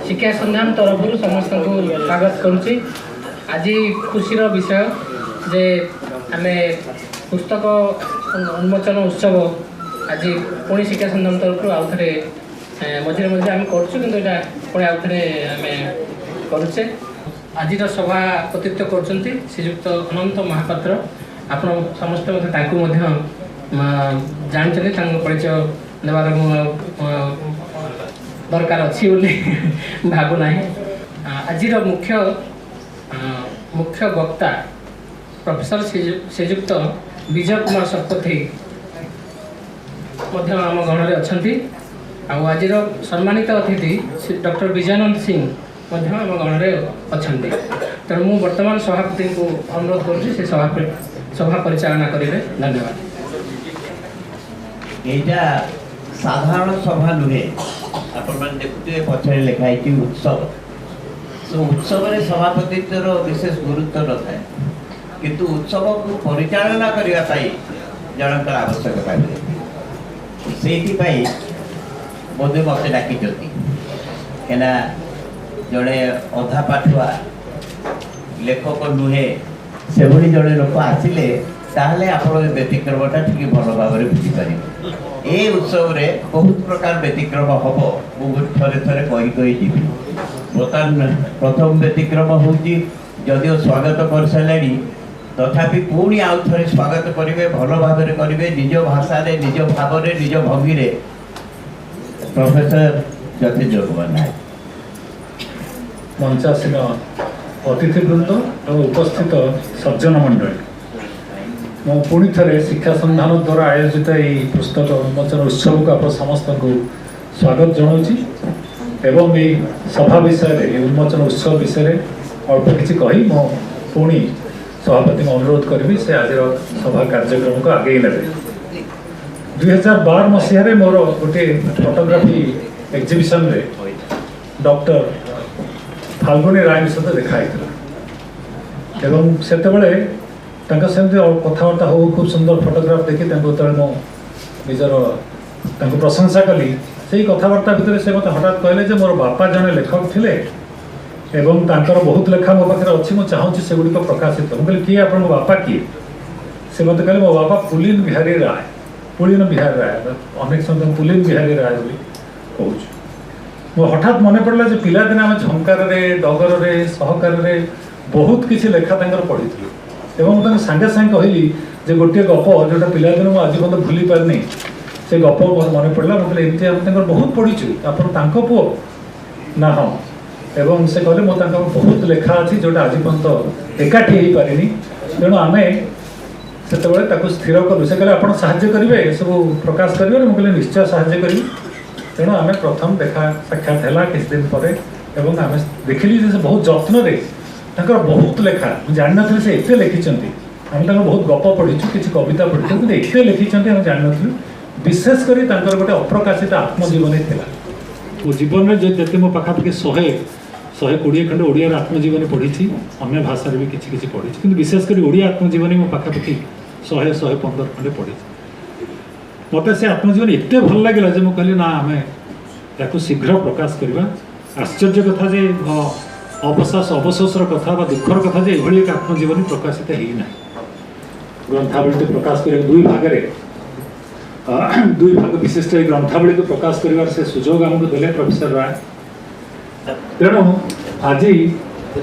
शिक्षा संधान तरफ समस्त को स्वागत करुच्ची। आज खुशी विषय जे आम पुस्तक उन्मोचन उत्सव आज पुणी शिक्षा संधान तरफ आउ थे मझे मझे आम करा पुणी आउ थे आम करुचे। आज सभापतित्व कर श्रीजुक्त अनंत महापात्र आप समस्त जानते परिचय देवार दरकार अच्छी भावना। आज मुख्य वक्ता प्रोफेसर श्रीजुक्त विजय कुमार शतपथी आम गण में अच्छा। आज सम्मानित अतिथि डॉक्टर विजयानंद सिंह आम गण में अच्छा। तेणु मुझे वर्तमान सभापति को अनुरोध कर सभा परिचालना करेंगे। धन्यवाद। यहाँ साधारण सभा नुहे आपण देखुए पछरे लिखाई उत्सव। तो उत्सव में सभापतित्वर विशेष गुरुत्व न था किंतु उत्सव को परिचालना करने जनकर आवश्यकता से बोधे मत डाकी कहीं जड़े अधा पाठुआ लेखक नुहे से भली जड़े लोक आसिले ताहले आप व्यतिक्रमटा ठीक भल भाव में बुझीपारे। ये उत्सव रे बहुत प्रकार व्यतिक्रम हम मुझे थे थे कही जी। बर्तमान प्रथम व्यतिक्रम हूँ जदिव स्वागत कर सारे तथापि पुणी आउ थे स्वागत करेंगे भल भाव में करेंगे निज भाषा निज भाव निज भंगी। प्रोफेसर ज्योतिर्जय कुमार नायक मंचासीन अतिथिवृंद और उपस्थित सज्जन मंडली मो पुणी थे शिक्षा संधान द्वारा आयोजित यह पुस्तक उन्मोचन उत्सव को आप समस्त को स्वागत जनाऊँगी एवं ये सभा विषय उन्मोचन उत्सव विषय अल्प किसी कही मो पुणी सभापति को अनुरोध करी से आज सभा कार्यक्रम को आगे ने। 2012 मसीह मोर गोटे फोटोग्राफी एग्जिबिशन रे डॉक्टर फाल्गुनी राय सहित देखाई एवं से सेमती कथबार्ता हो खूब सुंदर फोटोग्राफ देखी मो निजर प्रशंसा कली। से कथबार्ता भितर से मत हठात कहले मोर बापा जने लेखक थिले एवं तांकर बहुत लेखा मो पाखे अच्छी मुझे चाहूँगी से गुड़िक प्रकाशित। मुझे किए आप बापा किए से मत कहले मो बापा पुलिन बिहारी राय अनेक समय पुलिन बिहारी राय कहूँ। मो हठात मन पड़ा जो पिलादिने आम झंकार डगर सहकार बहुत किसी लेखा पढ़ी एवं सागे सागे कहली जे गोटे गप जोटा पिलादिन मुझे आज पर्यटन भूली पारनी से गप मन पड़ा। मतलब एमती आम बहुत पढ़ीचु आप पुओ ना हाँ एवं से कहले मो बहुत लेखा अच्छी जोटा आज पर्यटन एकाठी हो पारिनी। तेणु आम से स्थिर कलु से कहले आप साहाय्य करेंगे सब प्रकाश करेंगे। मुझे निश्चय साहाय्य करी। तेणु आम प्रथम देखा साक्षात है किसी दिन पर एवं आम देखिली से बहुत जत्न बहुत लेखा जान नी से एत लिखिं आम बहुत गप पढ़ीचु किसी कविता पढ़ीचु कि एत लिखिं आम जान नी विशेषकर गोटे अप्रकाशित आत्मजीवनी थी मो जीवन में जो मो पाखापाखि 120 खंड ओडिया आत्मजीवनी पढ़ी अन्य भाषा भी किसी पढ़ी कि विशेषकर ओडिया आत्मजीवनी मो पाखापाखि 100-115 खंडे पढ़ी। मत से आत्मजीवन एत भल लगे जो मुझे कहली ना आम या शीघ्र प्रकाश करवा। आश्चर्य कथा जे अवशोषर कथा दुखर कथा जे यह एक आत्मजीवनी प्रकाशित होना ग्रंथावली प्रकाश कर दुई भाग विशिष्ट ग्रंथावली को प्रकाश कर सुजोग आमको देले प्रोफेसर राय। तेणु आज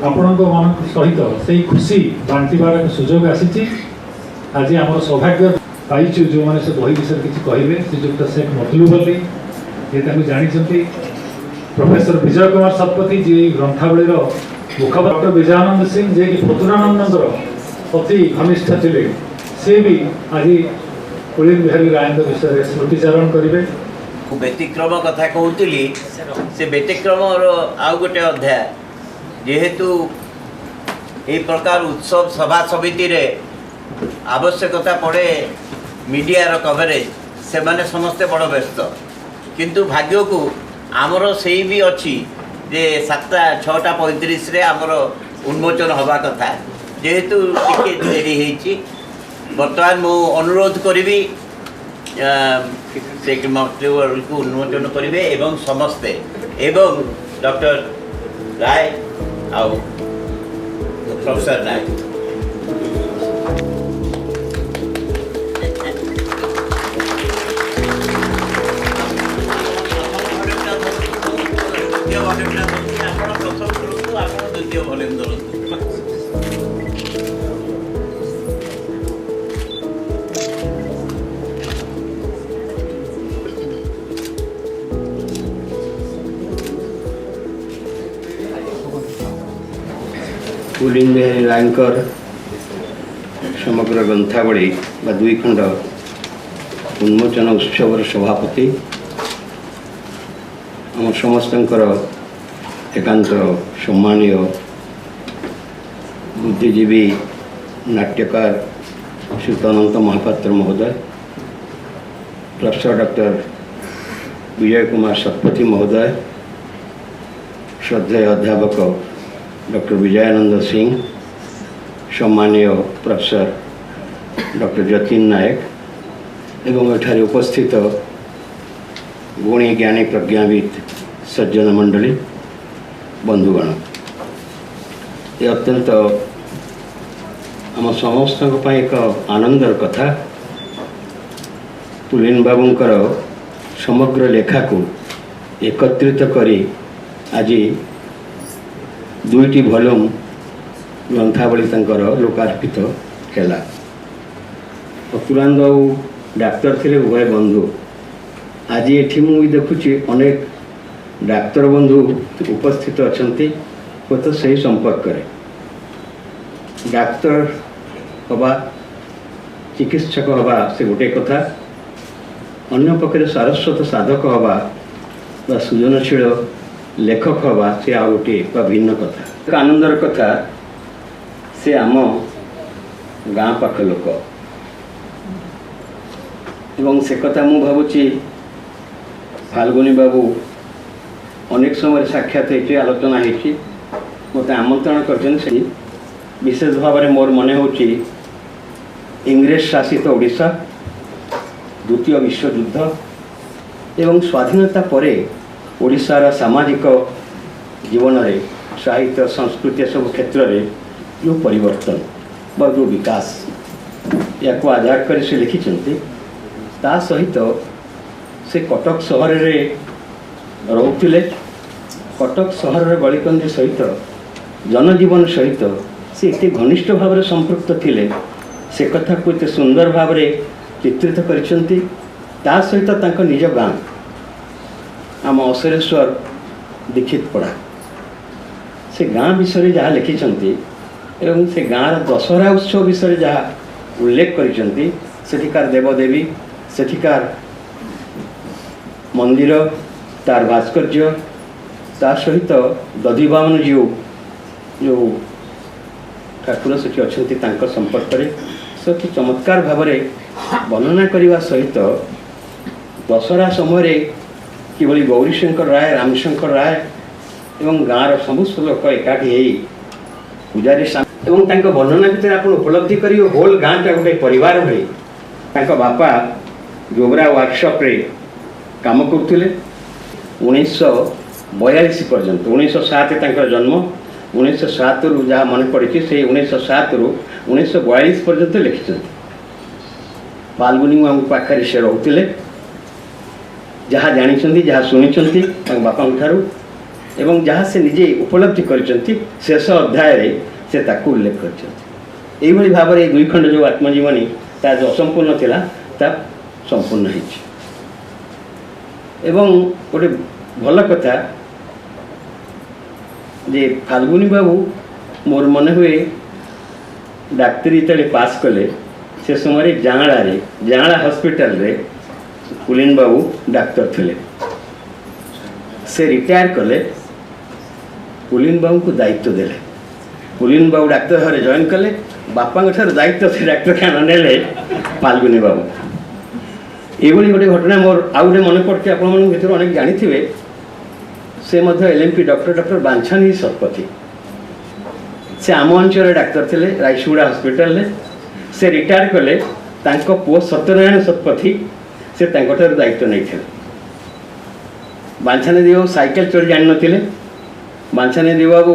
आपण सहित से खुशी बांटार सुजोग आसी। आज आम सौभाग्य पाइचु जो मैंने से बही विषय किसी कहे श्रीजुक्त शेख मतलूब अली ये जानी प्रोफेसर विजय कुमार शतपथी जी ग्रंथावली मुखपात्र डॉक्टर विजयानंद सिंह जे कि फतुरानंद अति घनिष्ठ थे सी भी आज पुलिन बिहारी राय विषय स्मृतिचारण करेंगे। व्यतिक्रम कथा कहूली से व्यतिक्रम आउ गोटे अध्याय जेहेतु ये प्रकार उत्सव सभा समिति रे आवश्यकता पड़े मीडिया कवरेज से माने समस्ते बड़ व्यस्त किंतु भाग्य को आमर से भी अच्छी जे 7:35 आमर उन्मोचन हवा कथा जेहेतु टिके देरी होती बर्तमान मु अनुरोध करी से को उन्मोचन करेंगे एवं समस्ते एवं डॉक्टर राय आउ प्रोफेसर राय द्वितीय वॉल्यूम पुलिन बिहारी रायकर समग्र ग्रंथावली बा दुई खंड उन्मोचन उत्सव सभापति आम समस्त एकांत सम्मानीय बुद्धिजीवी नाट्यकार श्रीयुत अनंत महापात्र महोदय, प्रोफेसर डॉक्टर विजय कुमार शतपथी महोदय, श्रद्धेय अध्यापक डॉक्टर विजयानंद सिंह, सम्मानीय प्रोफेसर डॉक्टर जतिन नायक एवं एठारे उपस्थित गुणी ज्ञानी प्रज्ञाविद सज्जन मंडली बंधुगण, ये अत्यंत आम समस्त एक आनंदर कथा। पुलिन बाबूंकर समग्र लेखा को एकत्रित करी आज दुईटी वॉल्यूम ग्रंथावली लोकार्पित है। पुराण बाबू डाक्तर थे उभय बंधु। आज ये मुझे देखुची अनेक डाक्तर बंधु उपस्थित अच्छा तो सही संपर्क करे डाक्तर हवा चिकित्सक हवा से गोटे कथा, अन्य पक्षे सारस्वत साधक हवा बा सृजनशील लेखक हवा से आ गोटे भिन्न कथा। आनंदर कथा से आम गाँ पाख लोक एवं से कथा मु भावुची फाल्गुनी बाबू अनेक समय साक्षात होती आलोचना होती मत आमंत्रण कर विशेष भाव में मोर मन हो इंग्रेज शासित ओडिशा द्वितीय विश्वयुद्ध एवं स्वाधीनता परे ओडिशार सामाजिक जीवन में साहित्य संस्कृति सब क्षेत्र में जो परिवर्तन व जो विकास या आधार कर से लिखिं ता सहित से कटक सहर में रोते कटक सहर गलिकंदी सहित जनजीवन सहित से इतने घनिष्ठ भाव में संपृक्त थिले से कथा को इतने सुंदर भाव में चित्रित करिसेंती। ता सहित तांको निज गाँ आम असरेश्वर दीक्षित पड़ा से गाँ विषय जहाँ लिखिं एवं से गाँव दशहरा उत्सव विषय जहाँ उल्लेख करिसेंती सेठिकार देवदेवी सेठिकार मंदिर तार भास्कर्य ता सहित दधिबामन जीव जो ठाकुर सेठी अच्छा संपर्क में से चमत्कार भाव में वर्णना करने सहित दशहरा समय किभली गौरीशंकर राय रामशंकर राय एवं गाँव समस्त लोक एकाठी पूजारी एवं तांको वर्णना भितर आप उपलब्धि कर होल गाँटा गोटे परिवार भाई बापा जोबरा वर्कशॉप रे काम करते 1942 पर्यंत 1907 तांकर जन्म 1907 रु जहाँ मन पड़ी से 1907 रु 1942 पर्यंत लिखिं। फाल्गुनी मामू पाखे से रोते जहाँ जानी जहाँ शुणी बापा ठारू एवं जहाँ से निजे उपलब्धि कर शेष अध्याय से ताकू उल्लेख कर भाव में दुई खंड जो आत्मजीवनी ता जो असंपूर्ण थिला ता संपूर्ण होइछि। एवं गोटे भल कथा जे फाल्गुनी बाबू मोर मन हुए डाक्तरी तले पास कले से समय जाँला हॉस्पिटल रे पुलिन बाबू डाक्तर थिले से रिटायर कले। पुलिन बाबू को दायित्व देले पुलिन बाबू डाक्तर घरे जॉइन कले बापा दायित्व से डाक्तरखाना नेले फाल्गुनी बाबू। ये गोटे घटना मोर आउ गोटे मन पड़े आपण भर अनेक जानी से LMP डॉक्टर बांछानी शतपथी से आम अंचल डाक्तर थे रायसुगुड़ा हॉस्पिटल से रिटायर कले पुओ सत्यनारायण शतपथी से दायित्व नहीं थे। बांछानी देव साइकेल चोरी जान नथिले ବାଞ୍ଛାନିଧି ବାବୁ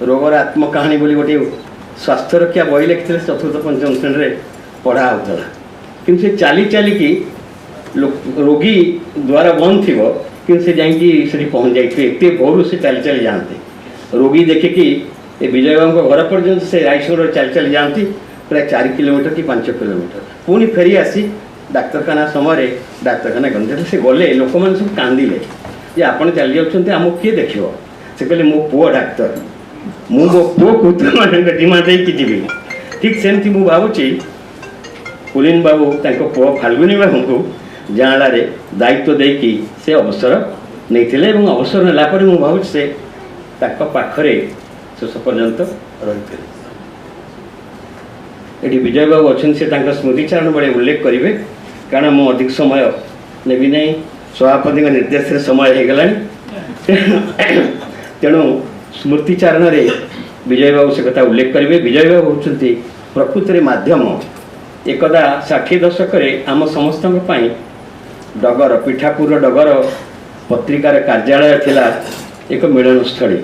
ରୋଗର ଆତ୍ମକାହାଣୀ ବୋଲି ଗୋଟିଏ ସ୍ୱାସ୍ଥ୍ୟ ରକ୍ଷା ବହି ଲେଖିଥିଲେ, ଚତୁର୍ଥ ପଞ୍ଚମ ଶ୍ରେଣୀରେ ପଢ଼ା ହେଉଥିଲା। କିନ୍ତୁ ସେ ଚାଲି ଚାଲିକି ରୋଗୀ ଦ୍ୱାର ବନ୍ଦ ଥିବ, କିନ୍ତୁ ସେ ଯାଇକି ସେଠି ପହଞ୍ଚି ଯାଇଥିବେ। ଏତେ ଭୋରୁ ସେ ଚାଲି ଚାଲି ଯାଆନ୍ତି। ରୋଗୀ ଦେଖିକି ଏ ବିଜୟ ବାବୁଙ୍କ ଘର ପର୍ଯ୍ୟନ୍ତ ସେ ରାଇସୋଡ଼ରେ ଚାଲି ଚାଲି ଯାଆନ୍ତି, ପ୍ରାୟ 4 କିଲୋମିଟର କି 5 କିଲୋମିଟର। ପୁଣି ଫେରି ଆସି ଡାକ୍ତରଖାନା ସମୟରେ ଡାକ୍ତରଖାନା ଗଲେ। ସେ ଗଲେ, ଲୋକମାନେ ସବୁ କାନ୍ଦିଲେ ଯେ ଆପଣ ଚାଲି ଯାଉଛନ୍ତି, ଆମକୁ କିଏ ଦେଖିବ? ସେ କହିଲେ ମୋ ପୁଅ ଡାକ୍ତର, ମୁଁ ମୋ ପୁଅକୁ ତୁମମାନଙ୍କ ଜିମା ଦେଇକି ଯିବି। ଠିକ୍ ସେମିତି ମୁଁ ଭାବୁଛି ପୁଲିନ ବାବୁ ତାଙ୍କ ପୁଅ ଫାଲ୍ଗୁନୀ ବାବୁଙ୍କୁ ଜାଁଳାରେ ଦାୟିତ୍ୱ ଦେଇକି ସେ ଅବସର ନେଇଥିଲେ ଏବଂ ଅବସର ନେଲା ପରେ ମୁଁ ଭାବୁଛି ସେ ତାଙ୍କ ପାଖରେ ଶେଷ ପର୍ଯ୍ୟନ୍ତ ରହିଥିଲେ। ଏଠି ବିଜୟ ବାବୁ ଅଛନ୍ତି, ସେ ତାଙ୍କ ସ୍ମୃତିଚାରଣ ବେଳେ ଉଲ୍ଲେଖ କରିବେ, କାରଣ ମୁଁ ଅଧିକ ସମୟ ନେବି ନାହିଁ, ସଭାପତିଙ୍କ ନିର୍ଦ୍ଦେଶରେ ସମୟ ହେଇଗଲାଣି। ତେଣୁ ସ୍ମୃତିଚାରଣରେ ବିଜୟ ବାବୁ ସେ କଥା ଉଲ୍ଲେଖ କରିବେ। ବିଜୟ ବାବୁ ହେଉଛନ୍ତି ପ୍ରକୃତରେ ମାଧ୍ୟମ। ଏକଦା 60 ଦଶକରେ ଆମ ସମସ୍ତଙ୍କ ପାଇଁ ଡଗର, ପିଠାପୁର ଡଗର ପତ୍ରିକାର କାର୍ଯ୍ୟାଳୟ ଥିଲା ଏକ ମିଳନସ୍ଥଳୀ।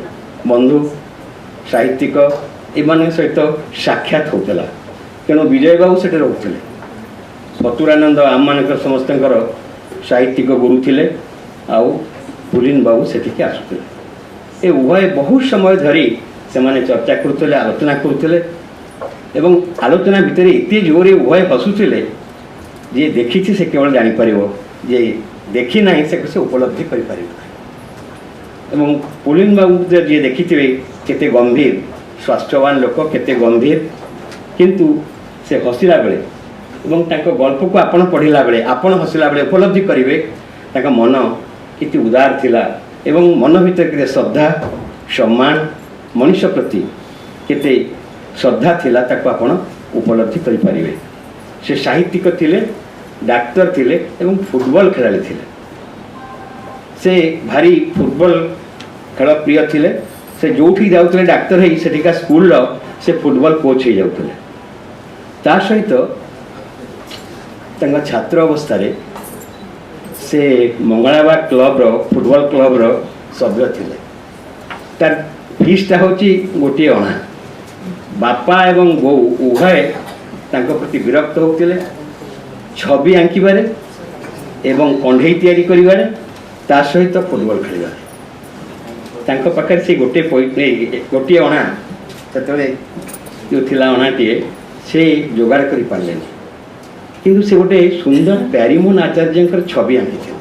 ବନ୍ଧୁ, ସାହିତ୍ୟିକ ଏମାନଙ୍କ ସହିତ ସାକ୍ଷାତ ହେଉଥିଲା। ତେଣୁ ବିଜୟ ବାବୁ ସେଠି ରହୁଥିଲେ। ସତୁରାନନ୍ଦ ଆମମାନଙ୍କର ସମସ୍ତଙ୍କର ସାହିତ୍ୟିକ ଗୁରୁ ଥିଲେ, ଆଉ ପୁଲିନ ବାବୁ ସେଠିକି ଆସୁଥିଲେ। ଏ ଉଭୟ ବହୁତ ସମୟ ଧରି ସେମାନେ ଚର୍ଚ୍ଚା କରୁଥିଲେ, ଆଲୋଚନା କରୁଥିଲେ ଏବଂ ଆଲୋଚନା ଭିତରେ ଏତେ ଜୋରରେ ଉଭୟ ହସୁଥିଲେ, ଯିଏ ଦେଖିଛି ସେ କେବଳ ଜାଣିପାରିବ, ଯିଏ ଦେଖି ନାହିଁ ସେ ଉପଲବ୍ଧି କରିପାରିବ। ଏବଂ ପୁଲିନ ବାବୁ ଯିଏ ଦେଖିଥିବେ କେତେ ଗମ୍ଭୀର, ସ୍ୱାସ୍ଥ୍ୟବାନ ଲୋକ, କେତେ ଗମ୍ଭୀର, କିନ୍ତୁ ସେ ହସିଲା ବେଳେ ଏବଂ ତାଙ୍କ ଗଳ୍ପକୁ ଆପଣ ପଢ଼ିଲା ବେଳେ, ଆପଣ ହସିଲା ବେଳେ ଉପଲବ୍ଧି କରିବେ ତାଙ୍କ ମନ କେତେ ଉଦାର ଥିଲା ଏବଂ ମନ ଭିତରେ କେତେ ଶ୍ରଦ୍ଧା, ସମ୍ମାନ, ମଣିଷ ପ୍ରତି କେତେ ଶ୍ରଦ୍ଧା ଥିଲା, ତାକୁ ଆପଣ ଉପଲବ୍ଧି କରିପାରିବେ। ସେ ସାହିତ୍ୟିକ ଥିଲେ, ଡାକ୍ତର ଥିଲେ ଏବଂ ଫୁଟବଲ ଖେଳାଳି ଥିଲେ। ସେ ଭାରି ଫୁଟବଲ ଖେଳ ପ୍ରିୟ ଥିଲେ। ସେ ଯେଉଁଠି ଯାଉଥିଲେ ଡାକ୍ତର ହେଇ ସେଠିକା ସ୍କୁଲର ସେ ଫୁଟବଲ କୋଚ୍ ହେଇଯାଉଥିଲେ। ତା ସହିତ ତାଙ୍କ ଛାତ୍ର ଅବସ୍ଥାରେ ସେ ମଙ୍ଗଳାବାଗ କ୍ଲବର, ଫୁଟବଲ କ୍ଲବର ସଭ୍ୟ ଥିଲେ। ତାର ଫିସ୍ଟା ହେଉଛି 1 ଅଣା। ବାପା ଏବଂ ବୋଉ ଉଭୟ ତାଙ୍କ ପ୍ରତି ବିରକ୍ତ ହେଉଥିଲେ ଛବି ଆଙ୍କିବାରେ ଏବଂ କଣ୍ଢେଇ ତିଆରି କରିବାରେ, ତା ସହିତ ଫୁଟବଲ ଖେଳିବାରେ। ତାଙ୍କ ପାଖରେ ସେ 1 ଅଣା, ସେତେବେଳେ ଯେଉଁ ଥିଲା ଅଣାଟିଏ, ସେ ଯୋଗାଡ଼ କରିପାରିଲେନି। କିନ୍ତୁ ସେ ଗୋଟେ ସୁନ୍ଦର ପ୍ୟାରିମୋହନ ଆଚାର୍ଯ୍ୟଙ୍କର ଛବି ଆଙ୍କିଥିଲେ।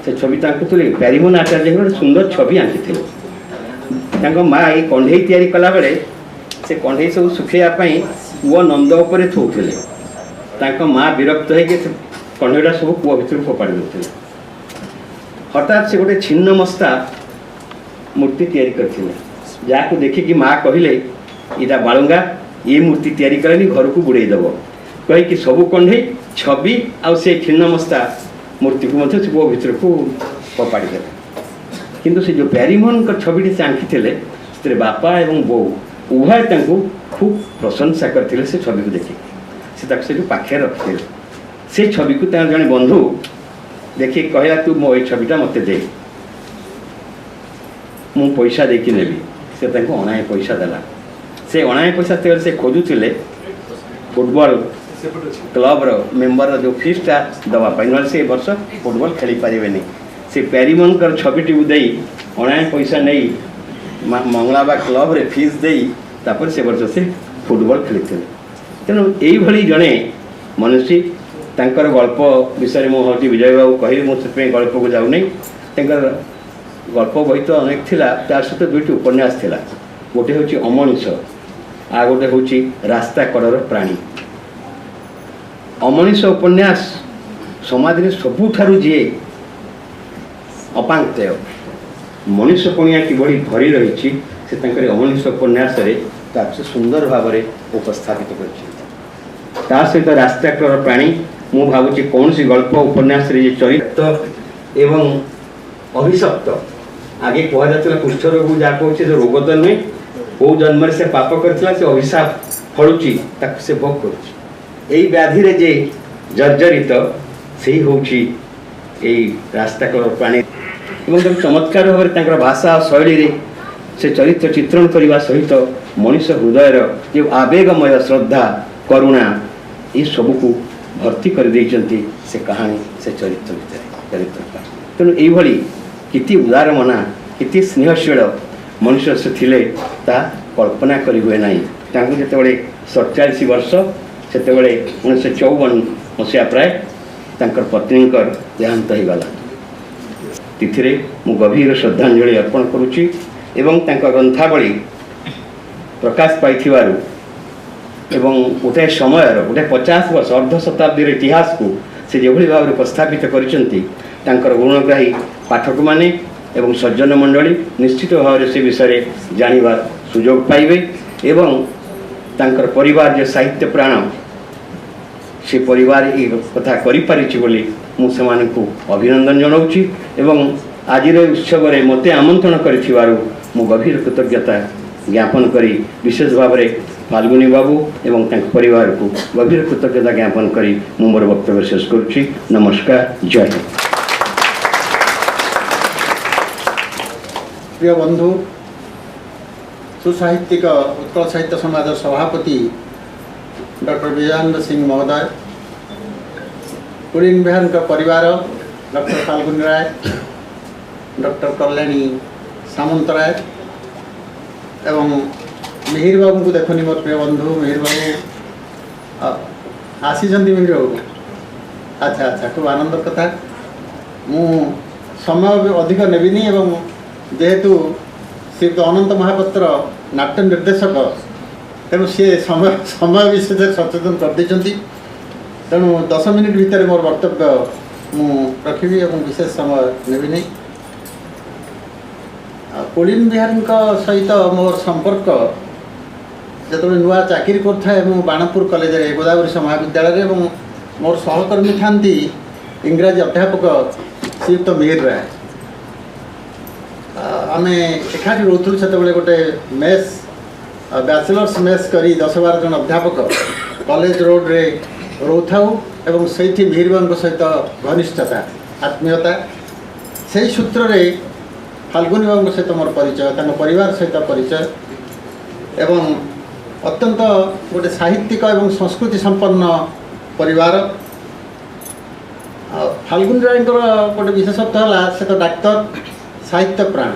ସେ ଛବି ତ ଆଙ୍କୁଥିଲେ, ପ୍ୟାରିମୋହନ ଆଚାର୍ଯ୍ୟଙ୍କର ଗୋଟେ ସୁନ୍ଦର ଛବି ଆଙ୍କିଥିଲେ। ତାଙ୍କ ମା ଏଇ କଣ୍ଢେଇ ତିଆରି କଲାବେଳେ ସେ କଣ୍ଢେଇ ସବୁ ଶୁଖେଇବା ପାଇଁ କୂଅ ନନ୍ଦ ଉପରେ ଥୋଉଥିଲେ। ତାଙ୍କ ମା ବିରକ୍ତ ହେଇକି ସେ କଣ୍ଢେଇଟା ସବୁ କୂଅ ଭିତରୁ ଫୋପାଡ଼ି ଦେଉଥିଲେ। ହଠାତ୍ ସେ ଗୋଟେ ଛିନ୍ନ ମସ୍ତା ମୂର୍ତ୍ତି ତିଆରି କରିଥିଲେ, ଯାହାକୁ ଦେଖିକି ମା କହିଲେ ଏଇଟା ବାଳୁଙ୍ଗା, ଏ ମୂର୍ତ୍ତି ତିଆରି କଲେନି, ଘରକୁ ବୁଡ଼େଇ ଦେବ କହିକି ସବୁ କଣ୍ଢେଇ, ଛବି ଆଉ ସେ ଛିନ୍ନ ମସ୍ତା ମୂର୍ତ୍ତିକୁ ମଧ୍ୟ ସେ କୂଅ ଭିତରକୁ ଫୋପାଡ଼ି ଦେଲେ। କିନ୍ତୁ ସେ ଯେଉଁ ପ୍ୟାରିମୋହନଙ୍କ ଛବିଟି ସେ ଆଙ୍କିଥିଲେ, ସେଥିରେ ବାପା ଏବଂ ବୋଉ ଉଭୟ ତାଙ୍କୁ ଖୁବ୍ ପ୍ରଶଂସା କରିଥିଲେ। ସେ ଛବିକୁ ଦେଖିକି ସେ ତାକୁ ସେଠୁ ପାଖରେ ରଖିଥିଲେ। ସେ ଛବିକୁ ତାଙ୍କ ଜଣେ ବନ୍ଧୁ ଦେଖିକି କହିଲା, ତୁ ମୋ ଏଇ ଛବିଟା ମୋତେ ଦେ, ମୁଁ ପଇସା ଦେଇକି ନେବି। ସେ ତାଙ୍କୁ ଅଣାଏ ପଇସା ଦେଲା। ସେ ଅଣାଏ ପଇସା ତେବେଳେ ସେ ଖୋଜୁଥିଲେ ଫୁଟବଲ କ୍ଲବର ମେମ୍ବରର ଯେଉଁ ଫିସ୍ଟା ଦେବା ପାଇଁ, ନହେଲେ ସେ ବର୍ଷ ଫୁଟବଲ ଖେଳିପାରିବେନି। ସେ ପ୍ୟାରିମୋହନଙ୍କର ଛବିଟିକୁ ଦେଇ ଅଣାଏ ପଇସା ନେଇ ମଙ୍ଗଳାବାଗ କ୍ଲବରେ ଫିସ୍ ଦେଇ ତାପରେ ସେ ବର୍ଷ ସେ ଫୁଟବଲ ଖେଳିଥିଲେ। ତେଣୁ ଏଇଭଳି ଜଣେ ମନୁଷ୍ୟ, ତାଙ୍କର ଗଳ୍ପ ବିଷୟରେ ମୁଁ ହେଉଛି ବିଜୟ ବାବୁ କହିବି, ମୁଁ ସେଥିପାଇଁ ଗଳ୍ପକୁ ଯାଉନି। ତାଙ୍କର ଗଳ୍ପ ବହି ତ ଅନେକ ଥିଲା, ତା ସହିତ 2ଟି ଉପନ୍ୟାସ ଥିଲା। ଗୋଟେ ହେଉଛି ଅମଣିଷ, ଆଉ ଗୋଟେ ହେଉଛି ରାସ୍ତା କଡ଼ର ପ୍ରାଣୀ। ଅମଣିଷ ଉପନ୍ୟାସ ସମାଜରେ ସବୁଠାରୁ ଯିଏ ଅପାଙ୍କ୍ତେୟ, ମଣିଷ ପଣିଆ କିଭଳି ଭରି ରହିଛି, ସେ ତାଙ୍କର ଅମଣିଷ ଉପନ୍ୟାସରେ ତାକୁ ସେ ସୁନ୍ଦର ଭାବରେ ଉପସ୍ଥାପିତ କରିଛନ୍ତି। ତା ସହିତ ରାସ୍ତା କଡ଼ର ପ୍ରାଣୀ, ମୁଁ ଭାବୁଛି କୌଣସି ଗଳ୍ପ ଉପନ୍ୟାସରେ ଯେ ଚରିତ୍ର ଏବଂ ଅଭିଶପ୍ତ, ଆଗେ କୁହାଯାଉଥିଲା କୁଷ୍ଠରୋଗକୁ ଯାହା କହୁଛି ସେ ରୋଗ ତ ନୁହେଁ, କେଉଁ ଜନ୍ମରେ ସେ ପାପ କରିଥିଲା, ସେ ଅଭିଶାପ ଫଳୁଛି, ତାକୁ ସେ ଭୋଗ କରୁଛି। ଏଇ ବ୍ୟାଧିରେ ଯେ ଜର୍ଜରିତ, ସେଇ ହେଉଛି ଏଇ ରାସ୍ତା କଡ଼ର ପ୍ରାଣୀ। ଏବଂ चमत्कार भाव भाषा शैली से चरित्र चित्रण करने सहित मनीष हृदयर जो आवेगमय श्रद्धा करुणा ये सबको भर्ती कर देइचंती से कहानी से चरित्र चरित्र तेणु यही किति उदार मना किति स्नेहशील मनुष्य से थिले ता कल्पना करी हुए नहीं जिते 47 वर्ष से 1954 मसीहा प्राय तांकर पत्नी देहांत हो गला तिथि मु गभीर श्रद्धांजलि अर्पण करुच्ची एवं तांकर ग्रंथावली प्रकाश पाइथिबारु एवं गोटे समय गोटे 50 वर्ष अर्ध शताब्दी इतिहास को से जो भाव में उपस्थापित करिसेंती तांकर गुणग्राही पाठक माने एवं सज्जन मंडली निश्चित भाव से विषय जानिबार सुजोग पाइबे एवं तांकर परिवार जो साहित्य प्राण से परिवार ये कथा करिपारिछि बोली मु सेमानकु अभिनंदन जनाउछि एवं आजिर उत्सव में मते आमंत्रण करिथिबारु मु गभीर कृतज्ञता ज्ञापन करी विशेष भाव में फाल्गुनी बाबू एवं तांक परिवार को गभीर कृतज्ञता ज्ञापन करी मु मोर वक्तव्य शेष करुछि। नमस्कार, जय हिंद। प्रिय बंधु, सुसाहित्यिक उत्कल साहित्य समाज सभापति डॉक्टर विजयानंद सिंह महोदय, कुलीन बिहार का परिवार डॉक्टर फाल्गुनी राय, डॉक्टर कल्याणी सामंतराय एवं मिहिर बाबू को देखनी मोर प्रिय बंधु मिहिर बाबू आसी मिहिर बाबू। अच्छा अच्छा, खूब आनंद कथा। मु समय अधिक नेबिनी एवं जेहेतु श्रीयुक्त अनंत महापात्र नाट्य निर्देशक तेणु सी समय विषय सचेतन कर देइचंती तेणु 10 मिनिट भितर मोर वक्तव्य मु रखिबी एवं विशेष समय नेबी नहीं। कुलीन बिहारी सहित मोर संपर्क जो नुआ चाकरी कर बाणपुर कॉलेज रे गोदावरी महाविद्यालय एवं मोर सहकर्मी था इंग्राजी अध्यापक श्रीयुक्त मिहिर राय। आम एकाठी रोलु से गोटे मेस बैचलर्स मेस करी 10-12 जन अध्यापक कॉलेज रोड रे रोथाऊ एवं से मिहिर बाबू सहित घनिष्ठता आत्मीयता से सूत्र रे फाल्गुनी बाबू सहित मोर परिचय परिवार सहित परिचय एवं अत्यंत गोटे साहित्यिक एवं संस्कृति संपन्न परिवार। फाल्गुनी राय गोटे विशेषत्व है से तो डाक्तर साहित्य प्राण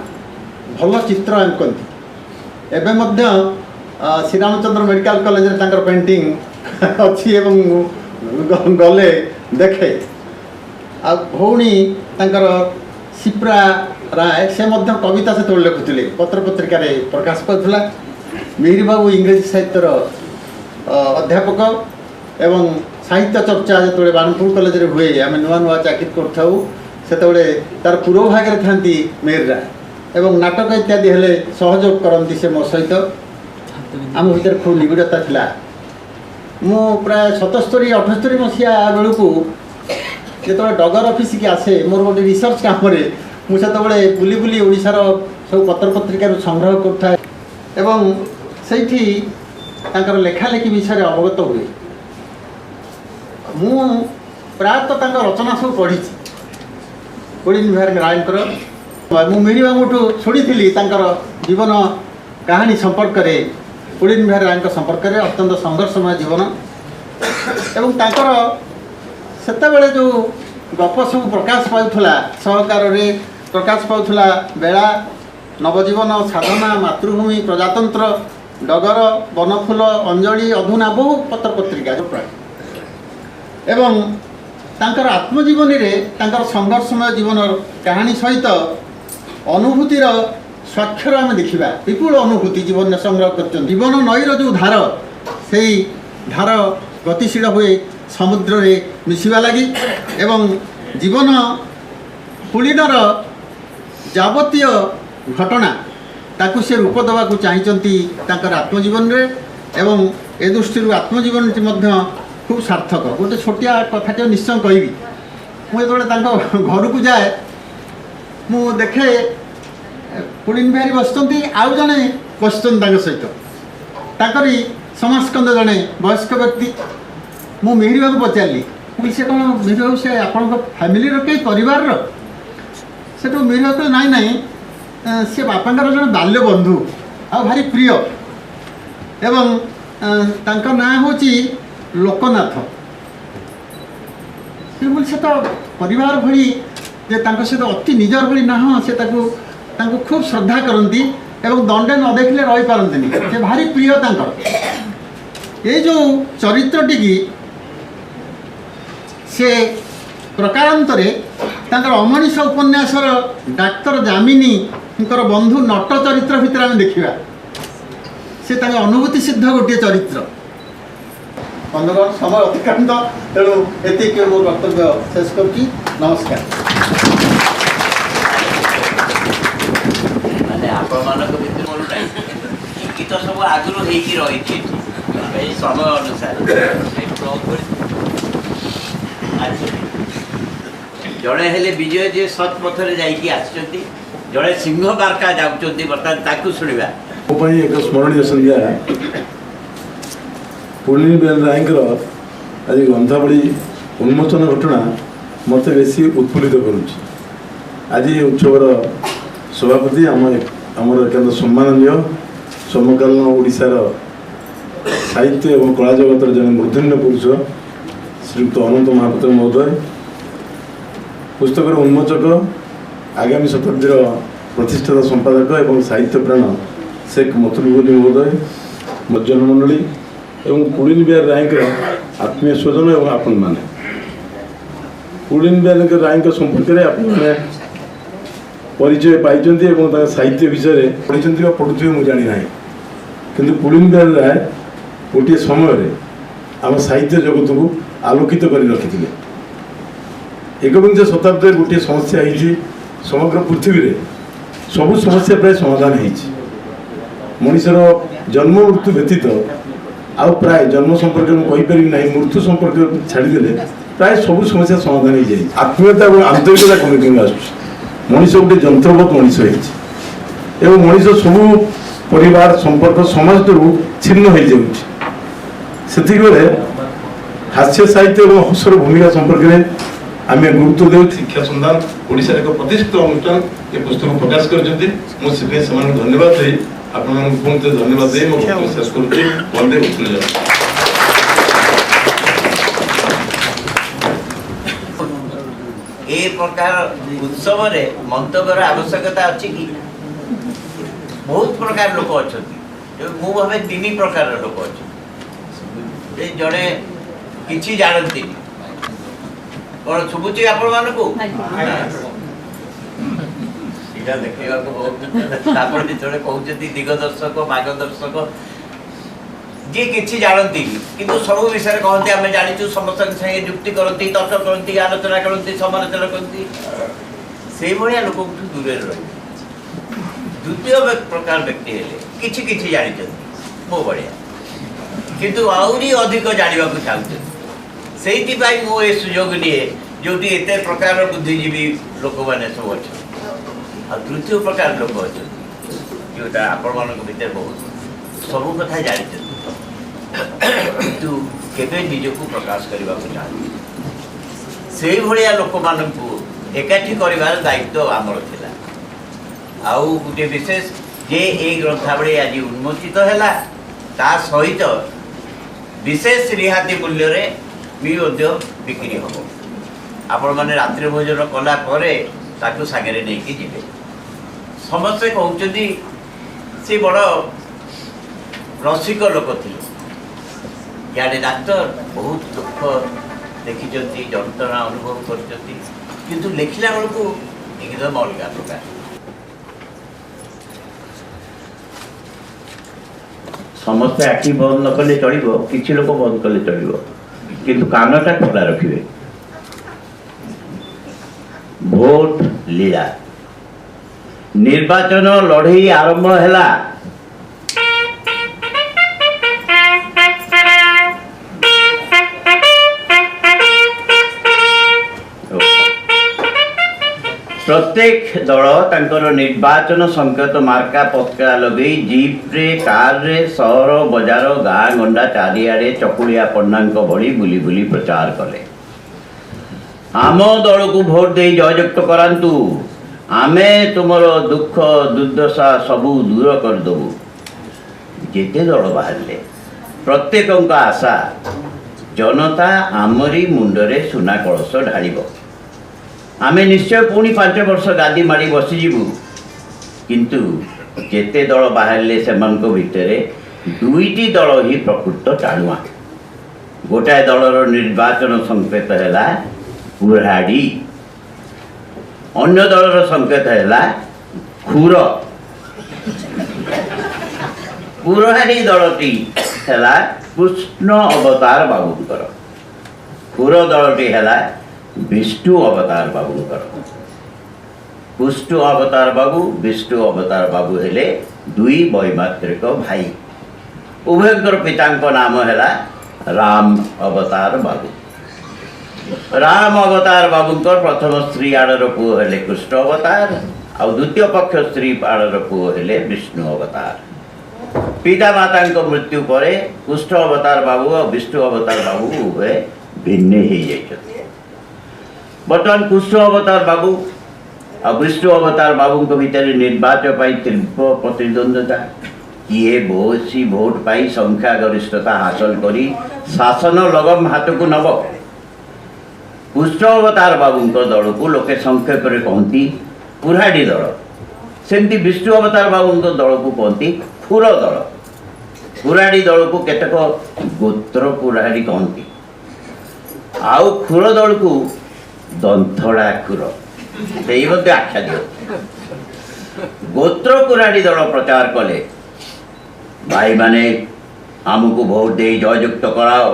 भल चित्र आंकती एवं श्रीरामचंद्र मेडिकल कॉलेज रे पेंटिंग अच्छी एवं गले देखे आ भौणी सिप्रा राय से कविता से लिखुले पत्र पत्रिका प्रकाश पाला। मिहिर बाबू इंग्रेजी साहित्यर अध्यापक एवं साहित्य चर्चा जो बाणपुर कॉलेज रे हुए आम नुआ नुआ चाकरी करते तार पूर्व भागे था मिहिर राय एवं नाटक इत्यादि हेले सहयोग करती से मो सहित आम भर खूब निबिड़ता था। मु प्राय 77-78 मसीहा बेलू जो डगर ऑफिस की आसे मोर गोटे रिसर्च काम मुझे बुली बुली ओडिशार सब पत्र पत्रिका संग्रह करता एवं सेठी तांकर लेखालेखी विषय अवगत हुए। मु प्रायतः रचना सब पढ़ी कुलीन बिहारी रायंकर मु मिहिर बाबूठू शुणी जीवन कहानी संपर्क में कुलीन बिहारी राय संपर्क में अत्यंत संघर्षमय जीवन एवं तांकर सेतेबेले जो गप सब प्रकाश पाउथला सहकार रे प्रकाश पाउथला बेला नवजीवन साधना मातृभूमि प्रजातंत्र डगर बनफुल अंजलि अधुना बहु पत्र पत्रिका जो प्राय एवं तांकर आत्मजीवनी रे तांकर संघर्षमय जीवन कहानी सहित अनुभूतिर स्वाक्षर आम देखा विपुल अनुभूति जीवन में संग्रह कर जीवन नईर जो धार से धार गतिशील हुए समुद्र रे मिशिबा लगी एवं जीवन कुलीनर जावतीय घटना ताकू से रूप देवा चाहती आत्मजीवन रे एवं ए दृष्टि आत्मजीवन खूब सार्थक। गोटे छोटिया कथा निश्चय कहबी मुझे घर को जाए मु देखे कुलीन बिहारी बसती आउ जड़े बसती सहित ताकरी समाजकंद जड़े वयस्क व्यक्ति मु मिहिर बाबू पचारि मुझे कौन मिहिर बाबू से आपण फैमिली कई परिवार ସେଠୁ ମିହିର କହିଲେ ନାଇଁ ନାଇଁ ସେ ବାପାଙ୍କର ଜଣେ ବାଲ୍ୟ ବନ୍ଧୁ ଆଉ ଭାରି ପ୍ରିୟ ଏବଂ ତାଙ୍କ ନାଁ ହେଉଛି ଲୋକନାଥ। ସେ ତ ପରିବାର ଭଳି ଯେ ତାଙ୍କ ସହିତ ଅତି ନିଜର ଭଳି ନା ହଁ ସେ ତାଙ୍କୁ ଖୁବ୍ ଶ୍ରଦ୍ଧା କରନ୍ତି ଏବଂ ଦଣ୍ଡେ ନ ଦେଖିଲେ ରହିପାରନ୍ତିନି, ସେ ଭାରି ପ୍ରିୟ ତାଙ୍କର। ଏଇ ଯେଉଁ ଚରିତ୍ରଟିକି ସେ ପ୍ରକାରାନ୍ତରେ ତାଙ୍କର ଅମଣିଷ ଉପନ୍ୟାସର ଡାକ୍ତର ଯାମିନୀଙ୍କର ବନ୍ଧୁ ନଟ ଚରିତ୍ର ଭିତରେ ଆମେ ଦେଖିବା। ସେ ତାଙ୍କ ଅନୁଭୂତି ସିଦ୍ଧ ଗୋଟିଏ ଚରିତ୍ର। ବନ୍ଧୁଗଣ, ସମୟ ଅତିକ୍ରାନ୍ତ, ତେଣୁ ଏତିକି ମୋ ବକ୍ତବ୍ୟ ଶେଷ କରୁଛି। ନମସ୍କାର। ମାନେ ଆପଣମାନଙ୍କ ଭିତରେ ମୋର ନାହିଁ, ଗୀତ ସବୁ ଆଗରୁ ହେଇକି ରହିଛି ଏଇ ସମୟ ଅନୁସାରେ। ଜଣେ ହେଲେ ବିଜୟ ଯିଏ ସତ୍ ପଥରେ ଯାଇକି ଆସିଛନ୍ତି, ଜଣେ ସିଂହ ମାର୍କା ଯାଉଛନ୍ତି, ବର୍ତ୍ତମାନ ତାକୁ ଶୁଣିବା। ମୋ ପାଇଁ ଏକ ସ୍ମରଣୀୟ ସନ୍ଧ୍ୟା। ପୁଲିନବେନ ରାୟଙ୍କର ଆଜି ଗ୍ରନ୍ଥାବଳୀ ଉନ୍ମୋଚନ ଘଟଣା ମୋତେ ବେଶୀ ଉତ୍ଫୁଲ୍ଲିତ କରୁଛି। ଆଜି ଉତ୍ସବର ସଭାପତି ଆମର ଏକାନ୍ତ ସମ୍ମାନନୀୟ ସମକାଳୀନ ଓଡ଼ିଶାର ସାହିତ୍ୟ ଏବଂ କଳା ଜଗତର ଜଣେ ମୂର୍ଦ୍ଧନ୍ୟ ପୁରୁଷ ଶ୍ରୀଯୁକ୍ତ ଅନନ୍ତ ମହାପାତ୍ର ମହୋଦୟ, ପୁସ୍ତକର ଉନ୍ମୋଚକ, ଆଗାମୀ ଶତାବ୍ଦୀର ପ୍ରତିଷ୍ଠାତା ସମ୍ପାଦକ ଏବଂ ସାହିତ୍ୟ ପ୍ରାଣ शेख मतलुबली महोदय, मज्जन मंडली एवं पुलिन बिहार रायकर आत्मीय स्वजन एवं आपण मैंने पुलिन बिहार राय संपर्क में आप परिचय पाई साहित्य विषय पढ़ी पढ़ुवे मुझे जानी ना कि पुलिन बिहार राय गोटे समय आम साहित्य जगत को आलोकित कर रखी। एकविंश शताब्दी गोटे समस्या है, समग्र पृथ्वी में सबू समस्या प्राय समाधान है। मनुष्यर जन्म मृत्यु व्यतीत आउ प्राय जन्म संपर्क में कहीपर ना, मृत्यु संपर्क छाड़देले प्राय सब समस्या समाधान हो जाए। आत्मीयता और आंतरिकता कमी कमी आस मनीष गोटे जंत्रवत मनीष हो मनीष सब परिवार संपर्क समाज छिन्न हो जाए। हास्य साहित्य और हसर भूमिका संपर्क में आम गुरुत्व दे। शिक्षा संधान ओडिशा एक प्रतिष्ठित अनुष्ठान ये पुस्तक प्रकाश कर धन्यवाद दे आप धन्यवाद दे शेष करुच्ची। वंदे उत्कल। ए प्रकार उत्सव रे मंतव्यर आवश्यकता अच्छी कि बहुत प्रकार लोक अच्छा मु भावे तीन प्रकार लोक अच्छा जड़े किसी जानती कौन शुभुची आपण मानकू देखा बहुत जो कहते दिगदर्शक मार्गदर्शक जी किसी जानती किंतु सब विषय कहते आम जाचु समस्त संगे युक्ति करती तर्क करती आलोचना करती समालोचना करती से भाया लोक दूर रही। द्वितीय प्रकार व्यक्ति हेले किछि किछि जानी मो भाया किंतु आहरी अधिक जानवा चाहते से मु ए सुजोग निए जो एत प्रकार बुद्धिजीवी लोक मैंने सब अच्छा। आ तृतीय प्रकार लोक अच्छा जोटा आपण मान भर बहुत सब कथा जानी किंतु केबे निजको प्रकाश करने को चाहते से भाया लोक मानू एकाठी कर दायित्व आमर थिला। आउ गोटे विशेष जे ए ग्रंथावली आज उन्मोचित है ता सहित विशेष रिहाती मूल्य रे भी बिक्री हम आपण मैंने रात्रि भोजन कला ताकू सागरे नहीं जीवे। समस्ते कहते से बड़ रसिक लोक थे याडे डाक्तर बहुत दुख देखी जंत्रणा अनुभव कर लिखला बेलू एकदम अलग प्रकार। समस्ते आखि बंद न कले चलो किसी लोक बंद कले चलो किंतु कानटा खोला रखिए। भोट लीला निर्वाचन लड़ई आरंभ है। प्रत्येक दल तांकर निर्वाचन संकेत मार्का पताका लगे जीप रे कार रे सहर बजार गाँ गंडा चारिआडे चकुलिया पन्ना भली बुली बुली प्रचार कले। आम दल को भोट दे जययुक्त करांतु आमे तुमर दुख दुर्दशा सबू दूर करदेबू जेते दल बाहर प्रत्येक आशा जनता आमरी मुंडरे सुना कलश ढाल आमे निश्चय पुणी 5 वर्ष गादी माड़ी बसीजु किंतु जेते दल बाहर से भितर दुईटी दल ही प्रकृत टाणुआ गोटाए दलर निर्वाचन संकेत है कुराड़ी अन्य दलर संकेत है खुर कुराड़ी दलटी है कृष्ण अवतार बाबूंकर खुर दलटी है विष्णु अवतार बाबूंकर कृष्ण अवतार बाबू विष्णु अवतार बाबू हेले दुई वैमात्रिक भाई उभयंकर पिता नाम है राम अवतार बाबू राम अवतार बाबूंकर प्रथम स्त्री आड़र पुओ हेले कृष्ण अवतार आ द्वितीय पक्ष स्त्री आड़र पुओ हेले विष्णु अवतार पिता माता मृत्यु पर कृष्ण अवतार बाबू और विष्णु अवतार बाबू उभय भिन्न हो जाते बर्तमान कृष्ण अवतार बाबू और विष्णु अवतार बाबू भितर निर्वाचन तीव्र प्रतिद्वंदता किए बहुत भोट पाई संख्या गरिष्ठता हासिल करी शासन लगम हाथ को नब कृष्ण अवतार बाबू दल को लोके संक्षेप कहती कुराड़ी दल सेमती विष्णु अवतार बाबू दल को कहती खुर दल कुराड़ी दल को केतक गोत्र कुराड़ी कहती आउ खुर दल को दंथड़ा खुर से आख्या दियो गोत्र कुराड़ी दल प्रचार कले भाई माने आमको भोट दे जययुक्त कराओ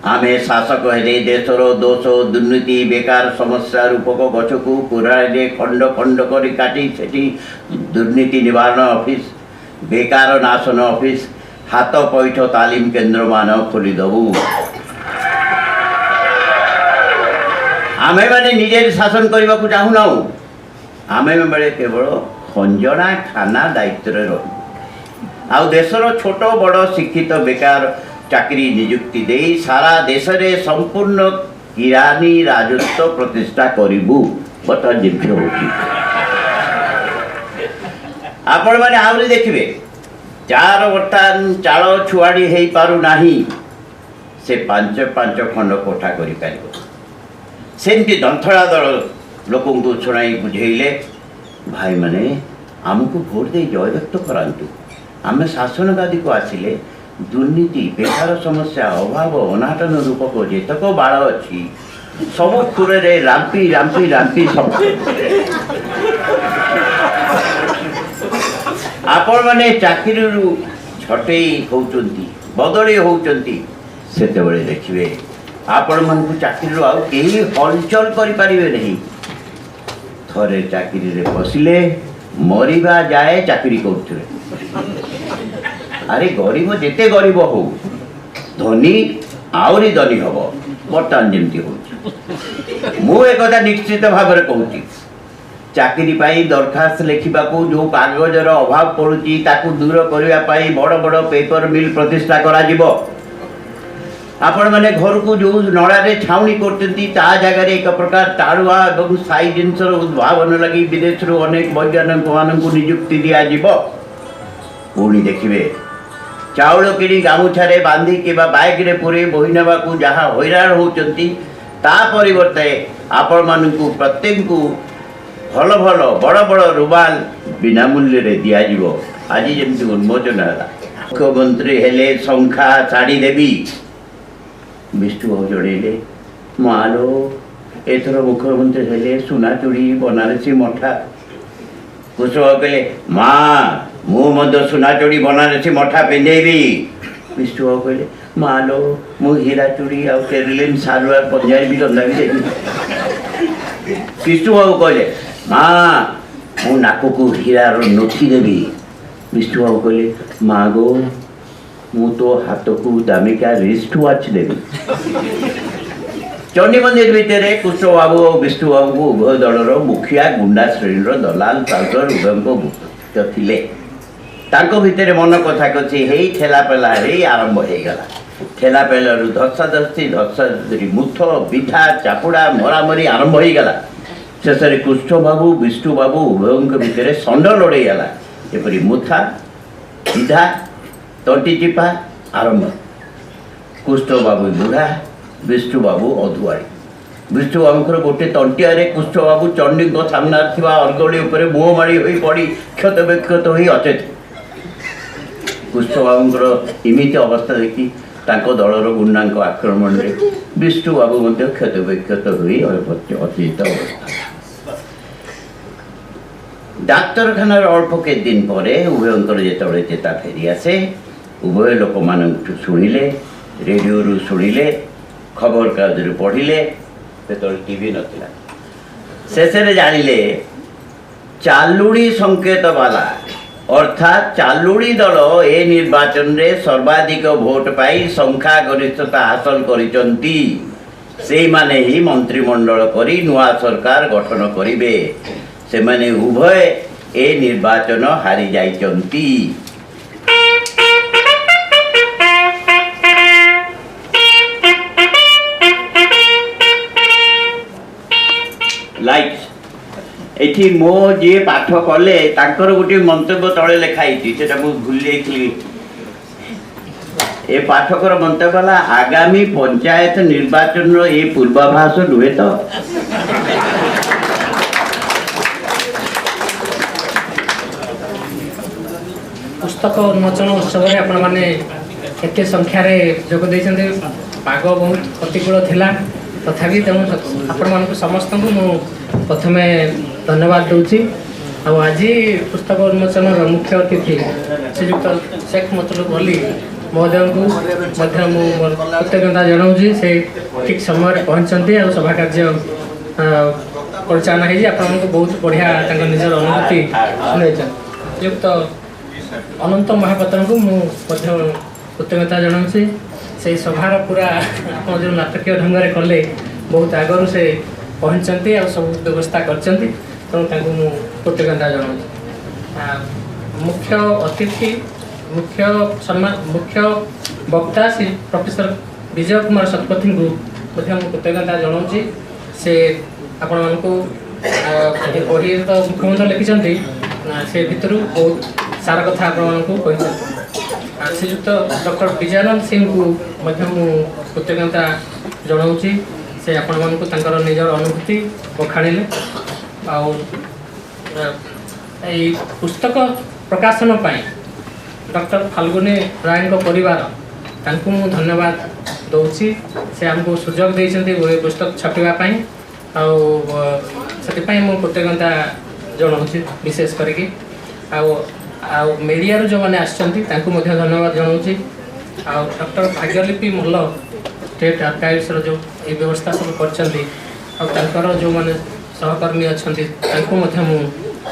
आमे शासक हेले देशर दोष दुर्नीति बेकार समस्या रूपक गछ को कुराड़े खंड खंड कर काटी सेठी दुर्नीति निवारण ऑफिस बेकार नाशन ऑफिस हाथ पैठ तालीम केन्द्र मान खोलीदेबू आमे माने निजे शासन करने को चाहूना आमे बेले केवल खंजना खाना दायित्व रही आउ देशर छोट बड़ शिक्षित बेकार चाकरी नियुक्ति दे सारा देश रे संपूर्ण किरानी राजस्व प्रतिष्ठा करूँ बर्तमान जिम्पी हो आपण मैंने आहरी देखिए जार बर्तमान चाल छुआड़ी हो पारु नाही से 5 खंड कोठा कर सेमती दंथड़ा दल लोक शुणाई बुझेले भाई माने आमको भोट दे जययुक्त करांतु आमे शासन गादी को आसिले दुर्नीति बेकार समस्या अभाव अनाटन रूपक जेतक बाड़ अच्छी सब खुरे रांपी रांपी रांपी सब आपण माने चाकरी छटई होउचंती बदली होउचंती सेते बेले देखिबे आपण मन को चाकरी आउ केही हलचल करि परिबे नहीं थरे चाकरी रे बसिले मरिबा जाए चाकरी करथुरे अरे गरीब जेते गरीब हो धनी आहरी धनी हम बर्तमान जमी हो एक निश्चित भाव में कहूँ चाकरी पाई दरखास्त लिखा जो कागजर अभाव पड़ुची ताकू दूर करने बड़ बड़ पेपर मिल प्रतिष्ठा करा आपण मैंने घर को जो नड़े छाउनी करता जगार एक प्रकार टाड़ुआ और साई जिनसर उद्भावन लगी विदेश अनेक वैज्ञानिक मान नियुक्ति दिज्व पुणी देखिए चाउल किणी गामुछारे बांधी कि बाइक रे पूरे बोही नेबा को जहाँ हैरान होती परिवर्ते आपण मानू प्रत्येक को भल भल बड़ बड़ रुमाल बिना मूल्य रे दिज्व आज जमी उन्मोचन है मुख्यमंत्री हेले संख्या छाड़ी देवी विष्णु बाबू जड़े मालो एथर मुख्यमंत्री हेले सुना चूड़ी बनारसी मठा कुछ कहले माँ मु सुना चूड़ी बनारसी मठा पिंधेबी विष्णु बाबू कहले मालो मु हीरा चूड़ी आ केरलिन सालवार पंजाबी गंदा भी देवी विष्णु बाबू कहले माँ मु नाक को हीरार नथी देवी विष्णु बाबू कहले माँ गो मु तो हाथ को दामिका रिस्ट वाच देवी चंडी मंदिर भितर कृष्ण बाबू और विष्णु बाबू को उभय दलर मुखिया गुंडा श्रेणी दलाल चाउर उभय थे भितर मन कथा कथी हे ठेला पेला हे आरंभ हो गला ठेला पेलू धस्सा धस्ती मुथ बिधा चापुड़ा मरामरी आरंभ हो गला शेष कुष्ठ बाबू विष्णु बाबू उभयों भितर षंड लड़े गला एपरी मुथा सीधा तंटी टिपा आरंभ कुष्ठ बाबू बुढ़ा विष्णु बाबू अधुआड़ी विष्णु बाबूर गोटे तंटिया कुष्ठ बाबू चंडी सामना अर्गड़ी उपर मुह माड़ी हो पड़ी क्षत विक्षत हो अचेत कुष्ठ बाबूर इमित अवस्था देखी दलर गुंडा आक्रमण में विष्णु बाबू क्षत विक्षत हो अचेत अवस्था डाक्तरखाना अल्प के दिन पर उभयंकर जो चेता फेरी आसे उभय लोक मान शुणिले रेडियो शुणिले खबर कागज पढ़िले टीवी नथिला शेष जानिले चालुड़ी संकेत वाला अर्थात चालुड़ी दल ए निर्वाचन में सर्वाधिक भोट पाई संख्या गरिष्ठता हासिल करिसंती से माने ही मंत्रिमंडल करी नुआ सरकार गठन करिवे से माने उभय ए निर्वाचन हारी जाइचंती लाइट एठी मो जे पाठ कले तांकर गोटे मंतव्य तले लिखाई सेटा मु भूल जाइली ए पाठकर मंतव्य वाला आगामी पंचायत निर्वाचन रो ए पूर्वाभास नुहे तो पुस्तक उन्मोचन उत्सव में आपण मैंने एत संख्यार जोग देते पाग बहुत प्रतिकूल थिला तथापि तेणु आपण मान समस्त प्रथम धन्यवाद दूची आज पुस्तक उन्मोचन मुख्य अतिथि श्रीयुक्त शेख मतलूब अली महोदय को कृतज्ञता जनाऊँगी से ठीक समय पहुँचती और सभा कार्य परिचालना हो बहुत बढ़िया निजर अनुभूति शुणाई श्रीयुक्त अनंत महापात्र को मुझे कृतज्ञता जनाऊँगी से सभार पूरा आप जो नाटकीय ढंग से कले बहुत आगु से पहुँचती और सब व्यवस्था करते तेणु कृतज्ञता जनाऊँगी मुख्य अतिथि मुख्य सम्मान मुख्य वक्ता श्री प्रोफेसर विजय कुमार शतपथी को कृतज्ञता जनाऊँगी से आपण बही तो मुख्यमंत्री लिखिं से भितर बहुत सारा कथा आपको श्रीयुक्त डॉक्टर विजयानंद सिंह को कृतज्ञता जनाऊँगी से आपण निजर अनुभूति बखाणिले पुस्तक प्रकाशन पाई डॉक्टर फाल्गुनी राय परिवार धन्यवाद दूसरी से आमको सुजोग देते पुस्तक छापाई से मु कृतज्ञता जनाऊँगी विशेष करके मीडिया जो मैंने धन्यवाद जनाऊँगी डॉक्टर भाग्यलिपि मल्ल स्टेट आर्काइव्स जो ये व्यवस्था सब कर जो मैंने सहकर्मी अच्छा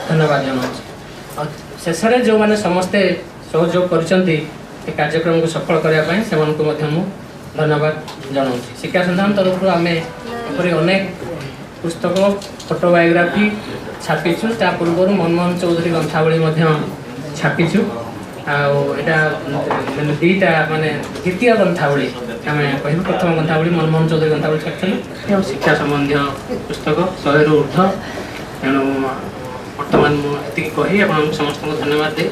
धन्यवाद जनाऊँगी शेष जो मैंने समस्ते सहयोग कर कार्यक्रम को सफल करने से धन्यवाद जनाऊँगी शिक्षा संस्थान तरफ आम अनेक पुस्तक फोटोबायोग्राफी छापीचु ता पूर्व मनमोहन चौधरी ग्रंथावली छापीचु आटा दीटा माने द्वितीय ग्रंथावली आम कह प्रथम ग्रंथावली मनमोहन चौधरी ग्रंथावली छापी शिक्षा संबंधी पुस्तक 100 ऊर्ध्व तेणु बर्तमान मुझे कही समस्त धन्यवाद दे